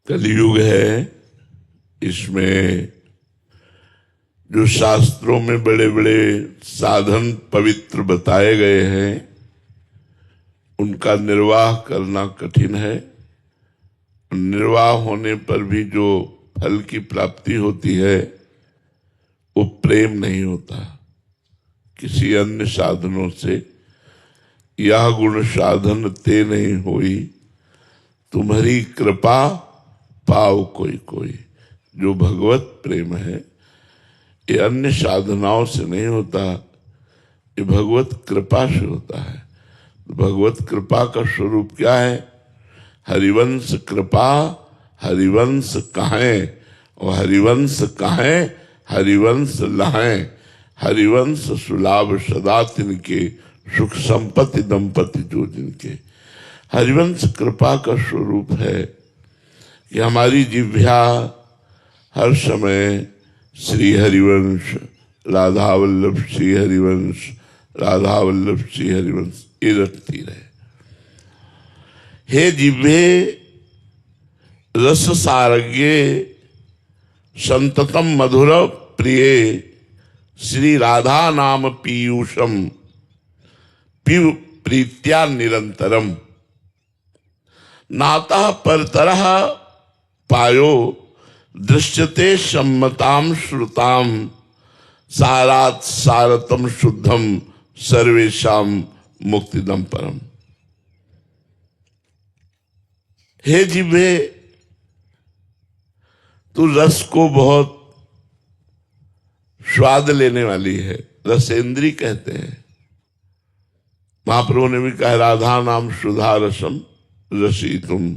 कलयुग है, इसमें जो शास्त्रों में बड़े बड़े साधन पवित्र बताए गए हैं उनका निर्वाह करना कठिन है। निर्वाह होने पर भी जो फल की प्राप्ति होती है वो प्रेम नहीं होता किसी अन्य साधनों से। यह गुण साधन ते नहीं होई, तुम्हारी कृपा पाओ कोई कोई। जो भगवत प्रेम है ये अन्य साधनाओं से नहीं होता, ये भगवत कृपा से होता है। भगवत कृपा का स्वरूप क्या है? हरिवंश कृपा हरिवंश कहें, और हरिवंश कहें हरिवंश लहें। हरिवंश सुलाभ सदा तिनके, सुख संपत्ति दंपति जो जिनके। हरिवंश कृपा का स्वरूप है कि हमारी जिह्वा हर समय श्री हरिवंश राधा वल्लभ श्री हरिवंश राधा वल्लभ श्री हरिवंश ये रटती रहे। हे जिह्वे रस सारज्ञे संततम मधुर प्रिय, श्री राधा नाम पीयूषम पीयू प्रीत्या निरंतरम। नातः परतरः पायो दृश्यते सम्मताम श्रुताम, सारात् सारतम शुद्धम सर्वेशाम मुक्तिदम परम। हे जिह्वे, तू रस को बहुत स्वाद लेने वाली है, रसेंद्री कहते हैं। महाप्रभु ने भी कहा राधा नाम सुधा रसम रसी तुम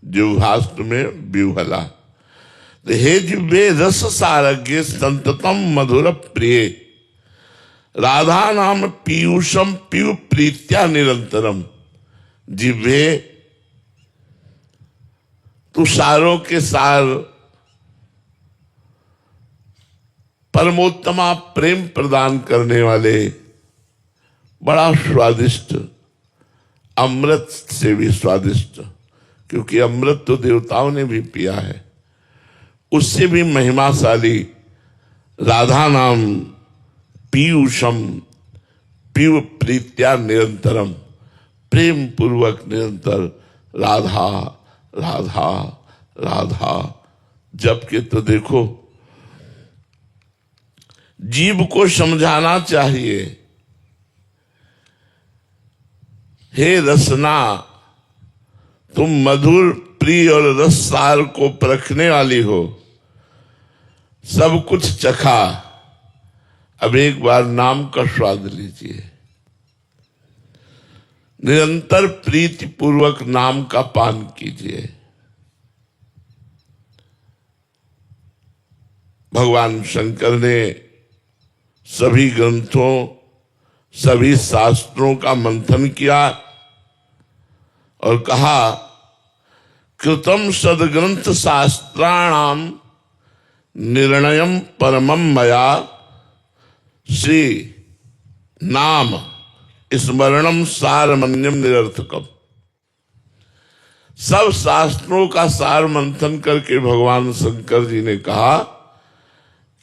जिह्वास्त में विह्वला। तो हे जिह्वे रस सारज्ञ संततम मधुर प्रिय, राधा नाम पीयूषम पीयू प्रीत्या निरंतरम। जिह्वे तू सारों के सार परमोत्तमा प्रेम प्रदान करने वाले बड़ा स्वादिष्ट, अमृत से भी स्वादिष्ट, क्योंकि अमृत तो देवताओं ने भी पिया है, उससे भी महिमाशाली राधा नाम पीयूषम पीयू प्रीत्या निरंतरम। प्रेम पूर्वक निरंतर राधा राधा राधा जब के तो देखो जीव को समझाना चाहिए। हे रसना, तुम मधुर प्रिय और रस सार को परखने वाली हो, सब कुछ चखा, अब एक बार नाम का स्वाद लीजिए। निरंतर प्रीति पूर्वक नाम का पान कीजिए। भगवान शंकर ने सभी ग्रंथों सभी शास्त्रों का मंथन किया और कहा कृतम सदग्रंथ शास्त्राणाम निर्णयम परमम मया, श्री नाम स्मरणम सारमन्यम निरर्थकम। सब शास्त्रों का सार मंथन करके भगवान शंकर जी ने कहा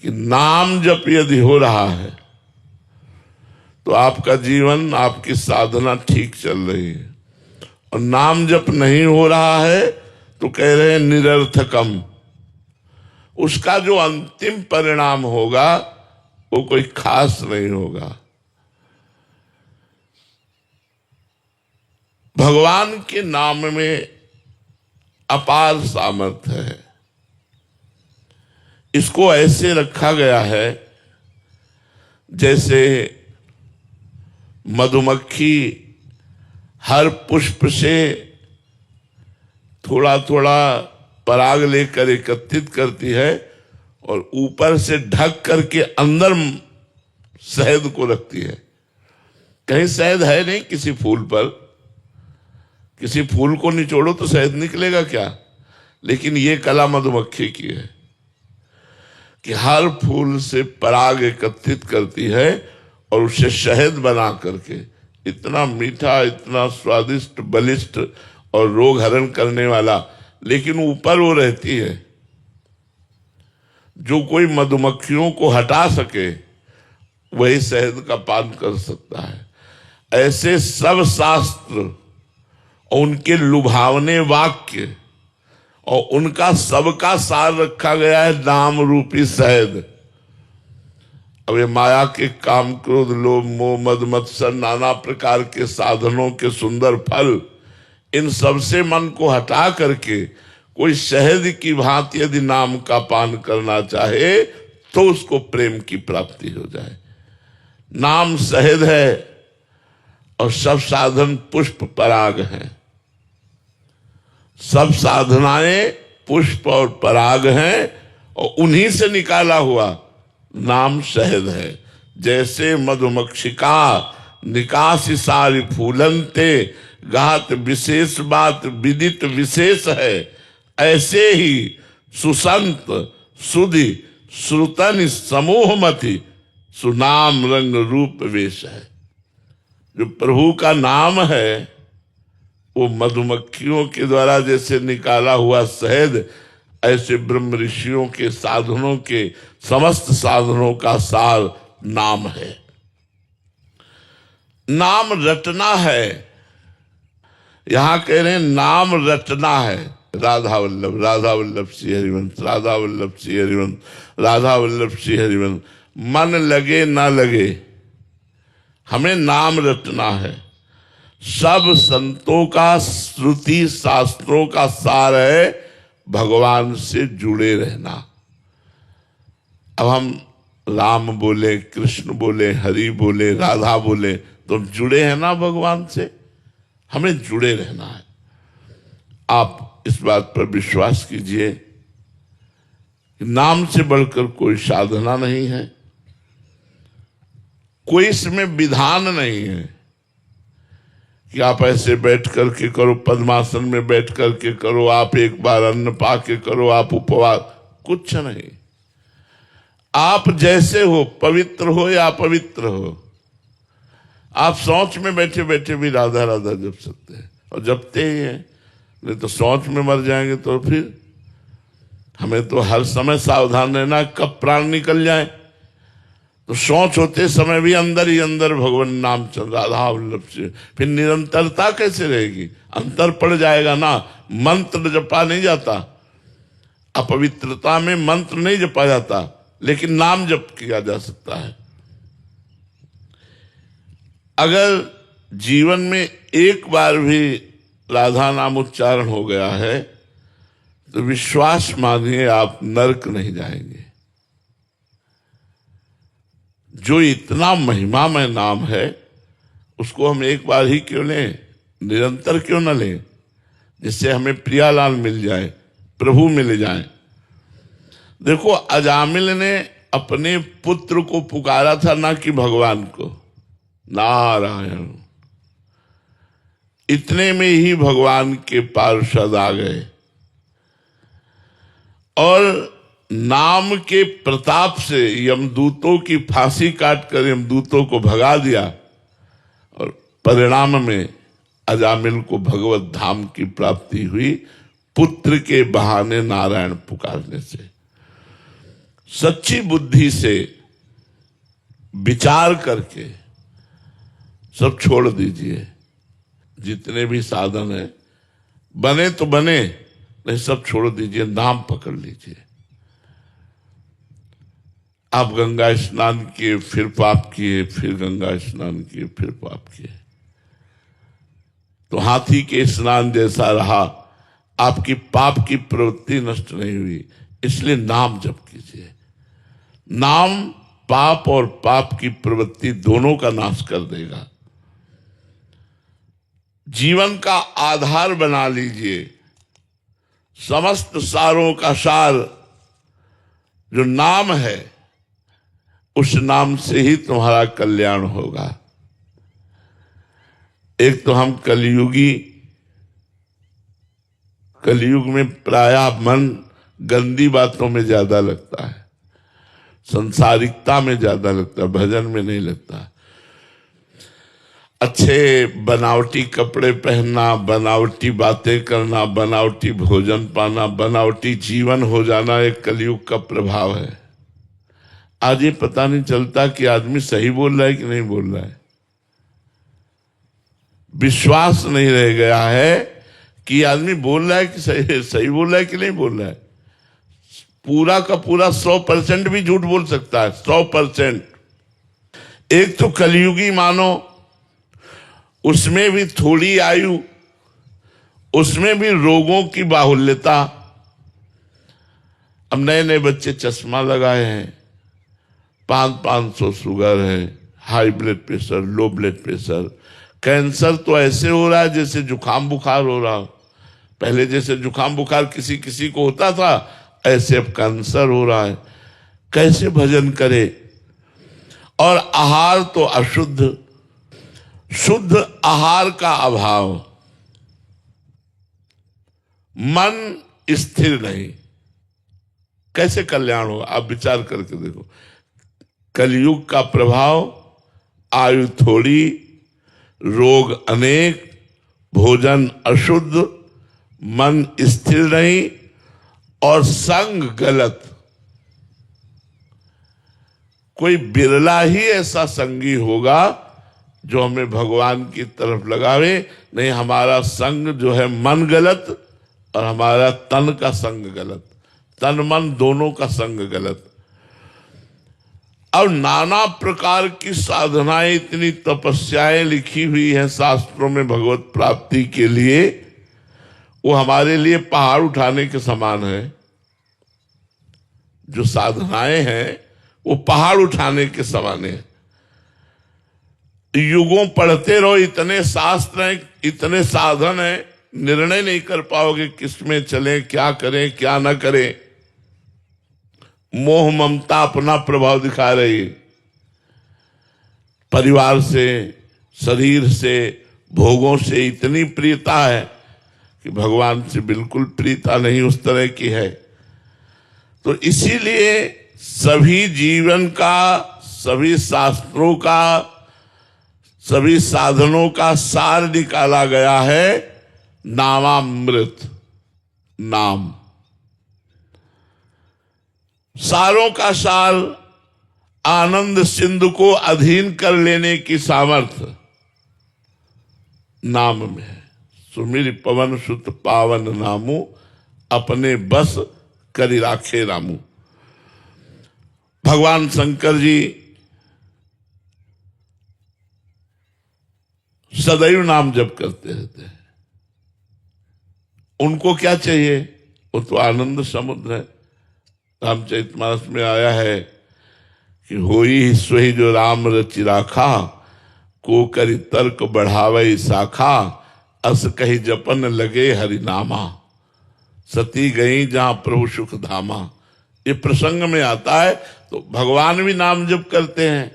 कि नाम जप यदि हो रहा है तो आपका जीवन आपकी साधना ठीक चल रही है, और नाम जप नहीं हो रहा है तो कह रहे हैं निरर्थकम। उसका जो अंतिम परिणाम होगा वो कोई खास नहीं होगा। भगवान के नाम में अपार सामर्थ्य है। इसको ऐसे रखा गया है जैसे मधुमक्खी हर पुष्प से थोड़ा थोड़ा पराग लेकर एकत्रित करती है और ऊपर से ढक करके अंदर शहद को रखती है। कहीं शहद है नहीं किसी फूल पर, किसी फूल को निचोड़ो तो शहद निकलेगा क्या? लेकिन ये कला मधुमक्खी की है कि हर फूल से पराग एकत्रित करती है और उसे शहद बना करके इतना मीठा, इतना स्वादिष्ट, बलिष्ठ और रोग हरण करने वाला, लेकिन ऊपर वो रहती है। जो कोई मधुमक्खियों को हटा सके वही शहद का पान कर सकता है। ऐसे सब शास्त्र और उनके लुभावने वाक्य और उनका सबका सार रखा गया है नाम रूपी शहद। अब ये माया के काम क्रोध लोभ मोह मद मत्सर नाना प्रकार के साधनों के सुंदर फल, इन सब से मन को हटा करके कोई शहद की भांति यदि नाम का पान करना चाहे तो उसको प्रेम की प्राप्ति हो जाए। नाम शहद है और सब साधन पुष्प पराग हैं। सब साधनाएं पुष्प और पराग हैं और उन्हीं से निकाला हुआ नाम शहद है। जैसे मधुमक्षिका निकासी सारी फूलनते गात विशेष बात विदित विशेष है, ऐसे ही सुसंत सुधि श्रुतन समूहमति सुनाम रंग रूप वेश है। जो प्रभु का नाम है वो मधुमक्खियों के द्वारा जैसे निकाला हुआ शहद, ऐसे ब्रह्म ऋषियों के साधनों के समस्त साधनों का सार नाम है। नाम रटना है। यहां कह रहे हैं नाम रटना है। राधा वल्लभ श्री हरिवंश, राधा वल्लभ श्री हरिवंश, राधा वल्लभ श्री हरिवंश। मन लगे ना लगे, हमें नाम रटना है। सब संतों का श्रुति शास्त्रों का सार है भगवान से जुड़े रहना। अब हम राम बोले, कृष्ण बोले, हरि बोले, राधा बोले, तो हम जुड़े हैं ना भगवान से। हमें जुड़े रहना है। आप इस बात पर विश्वास कीजिए कि नाम से बढ़कर कोई साधना नहीं है, कोई इसमें विधान नहीं है कि आप ऐसे बैठ करके करो, पद्मासन में बैठ करके करो, आप एक बार अन्न पा के करो, आप उपवास, कुछ नहीं। आप जैसे हो, पवित्र हो या अपवित्र हो, आप सोच में बैठे बैठे भी राधा राधा जप सकते हैं और जपते ही हैं। नहीं तो सोच में मर जाएंगे तो फिर हमें तो हर समय सावधान रहना, कब प्राण निकल जाए। तो सोच होते समय भी अंदर ही अंदर भगवान नाम चल राधा वल्लभ से, फिर निरंतरता कैसे रहेगी? अंतर पड़ जाएगा ना। मंत्र जपा नहीं जाता, अपवित्रता में मंत्र नहीं जपा जाता, लेकिन नाम जप किया जा सकता है। अगर जीवन में एक बार भी राधा नाम उच्चारण हो गया है तो विश्वास मानिए आप नरक नहीं जाएंगे। जो इतना महिमामय नाम है उसको हम एक बार ही क्यों लें, निरंतर क्यों न लें, जिससे हमें प्रियालाल मिल जाए, प्रभु मिल जाए। देखो, अजामिल ने अपने पुत्र को पुकारा था, ना कि भगवान को। नारायण, इतने में ही भगवान के पार्षद आ गए और नाम के प्रताप से यमदूतों की फांसी काटकर यमदूतों को भगा दिया और परिणाम में अजामिल को भगवत धाम की प्राप्ति हुई, पुत्र के बहाने नारायण पुकारने से। सच्ची बुद्धि से विचार करके सब छोड़ दीजिए। जितने भी साधन है, बने तो बने, नहीं सब छोड़ दीजिए, नाम पकड़ लीजिए। आप गंगा स्नान किए, फिर पाप किए, फिर गंगा स्नान किए, फिर पाप किए, तो हाथी के स्नान जैसा रहा। आपकी पाप की प्रवृत्ति नष्ट नहीं हुई, इसलिए नाम जप कीजिए। नाम पाप और पाप की प्रवृत्ति दोनों का नाश कर देगा। जीवन का आधार बना लीजिए। समस्त सारों का सार जो नाम है, उस नाम से ही तुम्हारा कल्याण होगा। एक तो हम कलयुग में प्रायः मन गंदी बातों में ज्यादा लगता है, संसारिकता में ज्यादा लगता है, भजन में नहीं लगता। अच्छे बनावटी कपड़े पहनना, बनावटी बातें करना, बनावटी भोजन पाना, बनावटी जीवन हो जाना एक कलयुग का प्रभाव है। आज ये पता नहीं चलता कि आदमी सही बोल रहा है कि नहीं बोल रहा है। विश्वास नहीं रह गया है कि आदमी बोल रहा है कि सही बोल रहा है कि नहीं बोल रहा है। पूरा का पूरा 100% भी झूठ बोल सकता है, 100%। एक तो कलयुगी मानो, उसमें भी थोड़ी आयु, उसमें भी रोगों की बाहुल्यता। अब नए नए बच्चे चश्मा लगाए हैं, 500 शुगर है, high blood pressure, low blood pressure. Cancer तो ऐसे हो रहा है जैसे जुकाम बुखार हो रहा। पहले जैसे जुकाम बुखार किसी किसी को होता था, ऐसे अब कैंसर हो रहा है। कैसे भजन करे? और आहार तो अशुद्ध, शुद्ध आहार का अभाव, मन स्थिर नहीं, कैसे कल्याण होगा? आप विचार करके देखो। कलयुग का प्रभाव, आयु थोड़ी, रोग अनेक, भोजन अशुद्ध, मन स्थिर नहीं और संग गलत। कोई बिरला ही ऐसा संगी होगा जो हमें भगवान की तरफ लगावे। नहीं, हमारा संग जो है मन गलत और हमारा तन का संग गलत, तन मन दोनों का संग गलत। अब नाना प्रकार की साधनाएं, इतनी तपस्याएं लिखी हुई हैं शास्त्रों में भगवत प्राप्ति के लिए, वो हमारे लिए पहाड़ उठाने के समान है। जो साधनाएं हैं वो पहाड़ उठाने के समान है। युगों पढ़ते रहो, इतने शास्त्र हैं, इतने साधन हैं, निर्णय नहीं कर पाओगे किसमें चले, क्या करें क्या ना करें। मोह ममता अपना प्रभाव दिखा रही है। परिवार से, शरीर से, भोगों से इतनी प्रियता है कि भगवान से बिल्कुल प्रियता नहीं उस तरह की है। तो इसीलिए सभी जीवन का, सभी शास्त्रों का, सभी साधनों का सार निकाला गया है नामामृत, नाम। सारों का सार, आनंद सिंधु को अधीन कर लेने की सामर्थ्य नाम में है। सुमिर पवन सुत पावन नामू, अपने बस करी राखे रामू। भगवान शंकर जी सदैव नाम जप करते रहते हैं। उनको क्या चाहिए? वो तो आनंद समुद्र है। रामचरितमानस में आया है कि होई सोई जो राम रचि राखा, को करी तर्क बढ़ावे शाखा, अस कही जपन लगे हरिनामा, सती गई जहां प्रभु सुख धामा। ये प्रसंग में आता है। तो भगवान भी नाम जप करते हैं।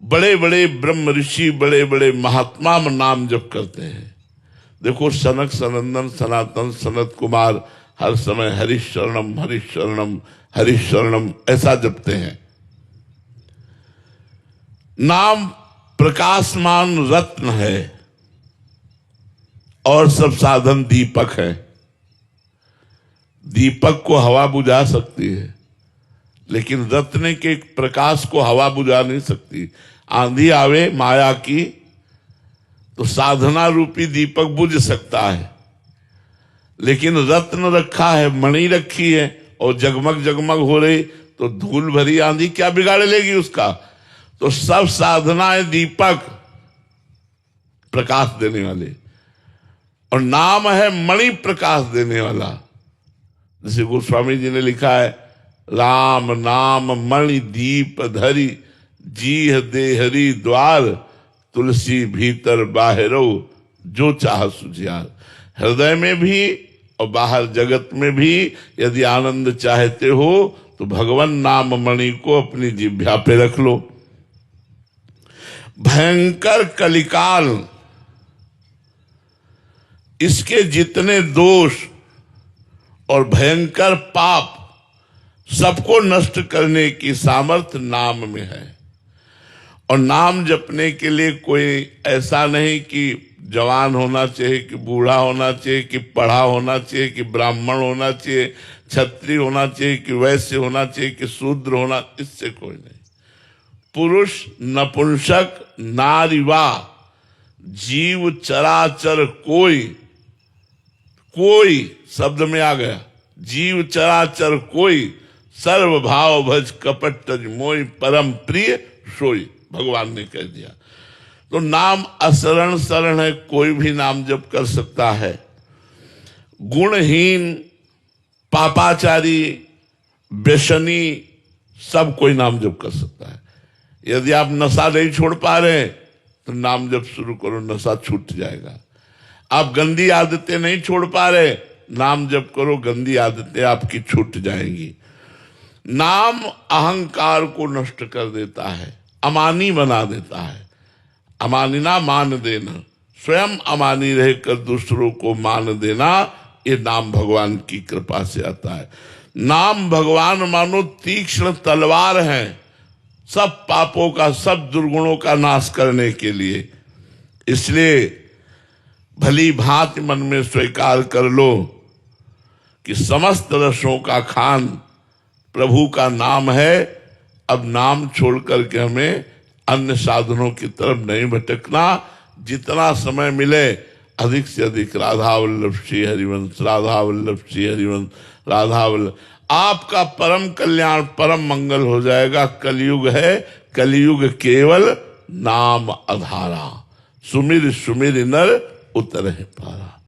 बड़े बड़े ब्रह्म ऋषि, बड़े बड़े महात्मा नाम जप करते हैं। देखो सनक सनंदन सनातन सनत कुमार हर समय हरिशरणम हरिशरणम हरिशरणम ऐसा जपते हैं। नाम प्रकाशमान रत्न है और सब साधन दीपक है। दीपक को हवा बुझा सकती है, लेकिन रत्न के प्रकाश को हवा बुझा नहीं सकती। आंधी आवे माया की तो साधना रूपी दीपक बुझ सकता है, लेकिन रत्न रखा है, मणि रखी है और जगमग जगमग हो रही, तो धूल भरी आंधी क्या बिगाड़ लेगी उसका? तो सब साधनाएं दीपक, प्रकाश देने वाले, और नाम है मणि प्रकाश देने वाला। जैसे गोस्वामी जी ने लिखा है, राम नाम मणि दीप धरी, जीह देहरी द्वार, तुलसी भीतर बाहरो, जो चाह सुझियार। हृदय में भी और बाहर जगत में भी यदि आनंद चाहते हो तो भगवान नाम मणि को अपनी जिह्वा पे रख लो। भयंकर कलिकाल, इसके जितने दोष और भयंकर पाप सबको नष्ट करने की सामर्थ्य नाम में है। और नाम जपने के लिए कोई ऐसा नहीं कि जवान होना चाहिए, कि बूढ़ा होना चाहिए, कि पढ़ा होना चाहिए, कि ब्राह्मण होना चाहिए, क्षत्रिय होना चाहिए, कि वैश्य होना चाहिए, कि शूद्र होना, इससे कोई नहीं। पुरुष, नपुंसक, नारीवा, जीव, चराचर, कोई शब्द में आ गया, जीव चराचर कोई, सर्व भाव भज कपट तज मोई, परम प्रिय सोई, भगवान ने कह दिया। तो नाम अशरण शरण है, कोई भी नाम जप कर सकता है। गुणहीन, पापाचारी, व्यसनी, सब कोई नाम जप कर सकता है। यदि आप नशा नहीं छोड़ पा रहे तो नाम जप शुरू करो, नशा छूट जाएगा। आप गंदी आदतें नहीं छोड़ पा रहे, नाम जप करो, गंदी आदतें आपकी छूट जाएंगी। नाम अहंकार को नष्ट कर देता है, अमानी बना देता है। अमानिना मान देना, स्वयं अमानी रहकर दूसरों को मान देना, ये नाम भगवान की कृपा से आता है। नाम भगवान मानो तीक्ष्ण तलवार है, सब पापों का, सब दुर्गुणों का नाश करने के लिए। इसलिए भली भांति मन में स्वीकार कर लो कि समस्त रसों का खान प्रभु का नाम है। अब नाम छोड़ करके हमें अन्य साधनों की तरफ नहीं भटकना। जितना समय मिले अधिक से अधिक राधा वल्लभ श्री हरिवंश, राधा वल्लभ श्री हरिवंश, राधा वल्लभ, आपका परम कल्याण, परम मंगल हो जाएगा। कलयुग है, कलयुग केवल नाम आधारा, सुमिर सुमिर नर उतरे पारा।